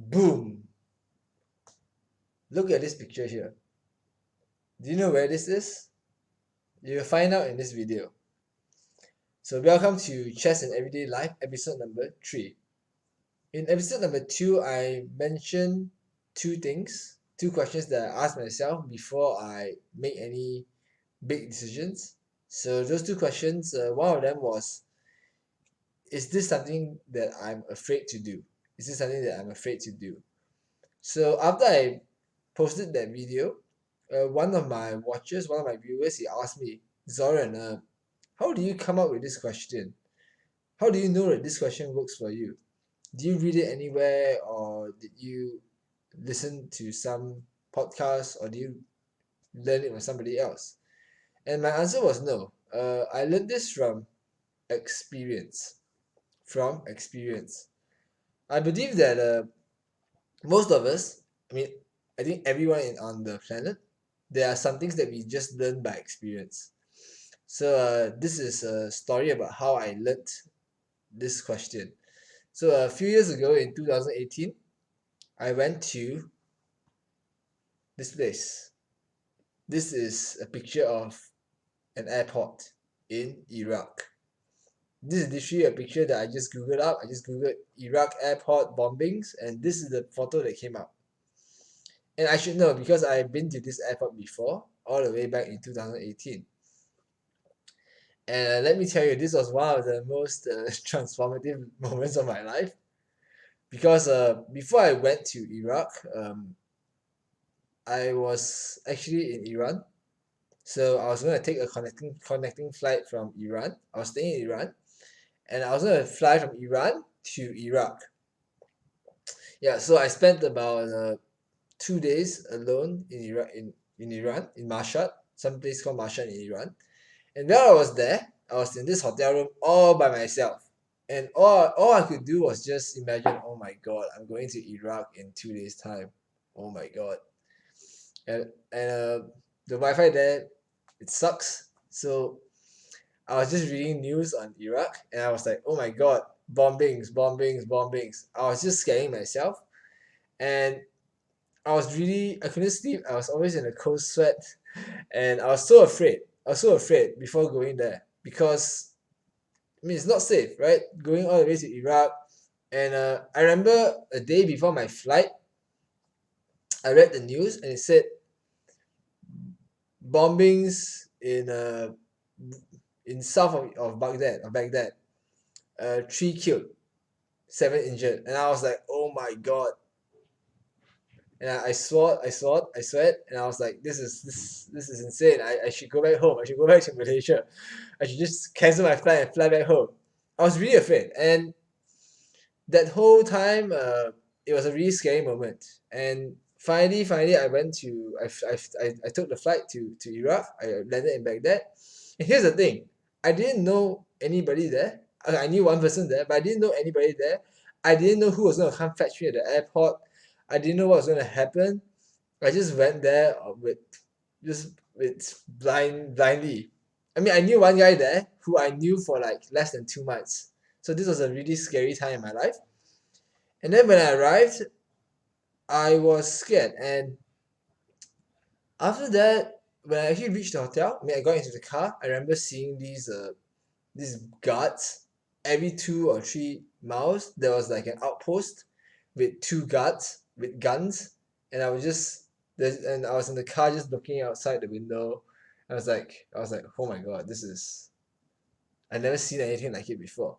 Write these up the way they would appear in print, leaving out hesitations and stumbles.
Boom! Look at this picture here. Do you know where this is? You'll find out in this video. So welcome to Chess and Everyday Life episode number 3. In episode number 2, I mentioned two questions that I asked myself before I make any big decisions. So those two questions, one of them was, is this something that I'm afraid to do? Is this something that I'm afraid to do? So after I posted that video, one of my watchers, one of my viewers, he asked me, Zoran, how do you come up with this question? How do you know that this question works for you? Do you read it anywhere, or did you listen to some podcast, or do you learn it from somebody else? And my answer was no. I learned this from experience. From experience. I believe that most of us, I think everyone on the planet, there are some things that we just learn by experience. So this is a story about how I learned this question. So a few years ago in 2018, I went to this place. This is a picture of an airport in Iraq. This is literally a picture that I just googled up. I just googled Iraq airport bombings, and this is the photo that came up. And I should know because I've been to this airport before, all the way back in 2018. And let me tell you, this was one of the most transformative moments of my life. Because before I went to Iraq, I was actually in Iran. So I was going to take a connecting flight from Iran. I was staying in Iran. And I was going to fly from Iran to Iraq. Yeah, so I spent about 2 days alone in Iraq, in Iran, in Mashhad, some place called Mashhad in Iran. And while I was there, I was in this hotel room all by myself. And all I could do was just imagine, oh my god, I'm going to Iraq in 2 days' time. Oh my god. And the Wi-Fi there, it sucks. So I was just reading news on Iraq, and I was like, oh my god, bombings, bombings, bombings. I was just scaring myself. And I couldn't sleep. I was always in a cold sweat. And I was so afraid. I was so afraid before going there because it's not safe, right? Going all the way to Iraq. And I remember a day before my flight, I read the news and it said bombings in south of Baghdad. 3 killed, 7 injured. And I was like, oh my god. And I swore, and I was like, this is insane. I should go back home. I should go back to Malaysia. I should just cancel my flight and fly back home. I was really afraid. And that whole time, it was a really scary moment. And finally, I went to, I took the flight to Iraq. I landed in Baghdad. And here's the thing, I didn't know anybody there. I knew one person there, but I didn't know anybody there. I didn't know who was going to come fetch me at the airport. I didn't know what was going to happen. I just went there blindly. I knew one guy there who I knew for like less than 2 months. So this was a really scary time in my life. And then when I arrived, I was scared. And after that, when I actually reached the hotel, I got into the car. I remember seeing these guards. Every 2 or 3 miles, there was like an outpost with 2 guards with guns, and I was in the car just looking outside the window. I was like, oh my god, I've never seen anything like it before.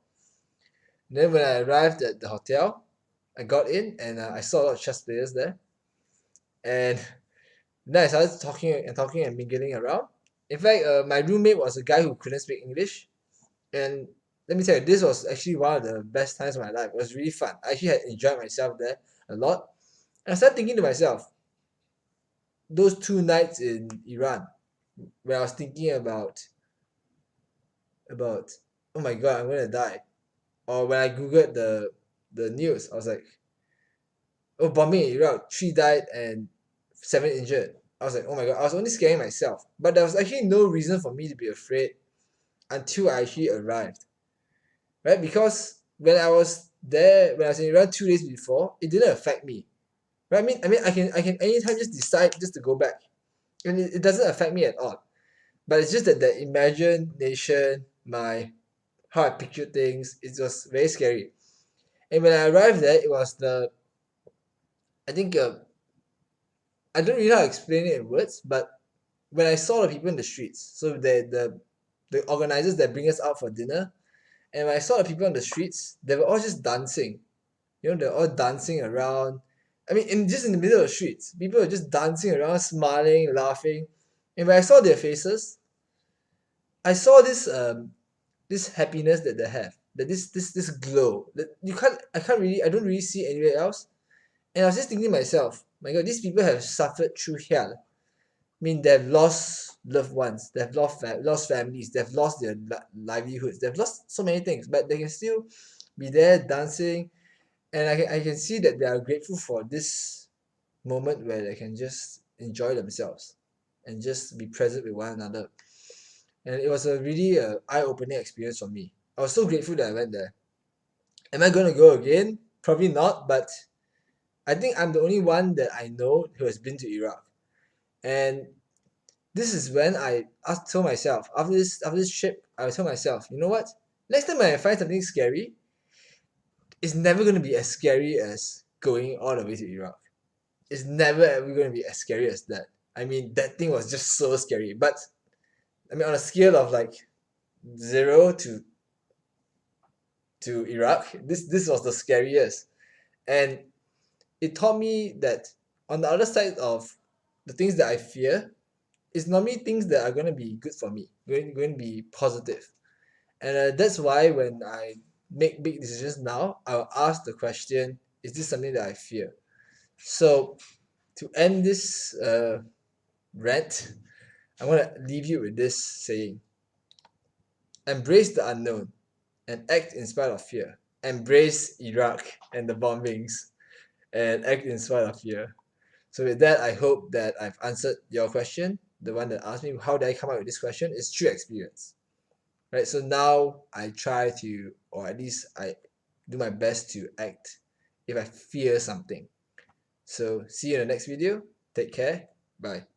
And then when I arrived at the hotel, I got in and I saw a lot of chess players there, and then I started talking and mingling around. In fact, my roommate was a guy who couldn't speak English, and let me tell you, this was actually one of the best times of my life. It was really fun. I actually had enjoyed myself there a lot. And I started thinking to myself, those 2 nights in Iran, where I was thinking about oh my god, I'm gonna die. Or when I googled the news, I was like, oh, bombing in Iraq, 3 died and 7 injured. I was like, oh my god, I was only scaring myself. But there was actually no reason for me to be afraid until I actually arrived. Right? Because when I was there when I was in Iran 2 days before, it didn't affect me. Right? I can anytime just decide just to go back, and it doesn't affect me at all. But it's just that the imagination, my how I picture things, it was very scary. And when I arrived there, it was the I think I don't really know how to explain it in words, but when I saw the people in the streets, so the organizers that bring us out for dinner, and when I saw the people on the streets, they were all just dancing. You know, they're all dancing around. I mean, in the middle of the streets, people are just dancing around, smiling, laughing. And when I saw their faces, I saw this happiness that they have, that this glow that I don't really see anywhere else. And I was just thinking to myself, my God, these people have suffered through hell. I mean, they've lost loved ones, they've lost families, they've lost their livelihoods, they've lost so many things, but they can still be there dancing, and I can see that they are grateful for this moment where they can just enjoy themselves and just be present with one another. And it was a really eye-opening experience for me. I was so grateful that I went there. Am I going to go again? Probably not, but I think I'm the only one that I know who has been to Iraq. And this is when told myself, after this trip, I told myself, you know what? Next time I find something scary, it's never going to be as scary as going all the way to Iraq. It's never ever going to be as scary as that. I mean, that thing was just so scary. But I mean, on a scale of like 0 to Iraq, this was the scariest. And it taught me that on the other side of the things that I fear, it's normally things that are going to be good for me, going to be positive. And that's why when I make big decisions now, I'll ask the question, is this something that I fear? So to end this rant, I want to leave you with this saying: embrace the unknown and act in spite of fear. Embrace Iraq and the bombings and act in spite of fear. So with that, I hope that I've answered your question. The one that asked me how did I come up with this question is through experience. Right? So now I try to, or at least I do my best to act if I fear something. So see you in the next video. Take care. Bye.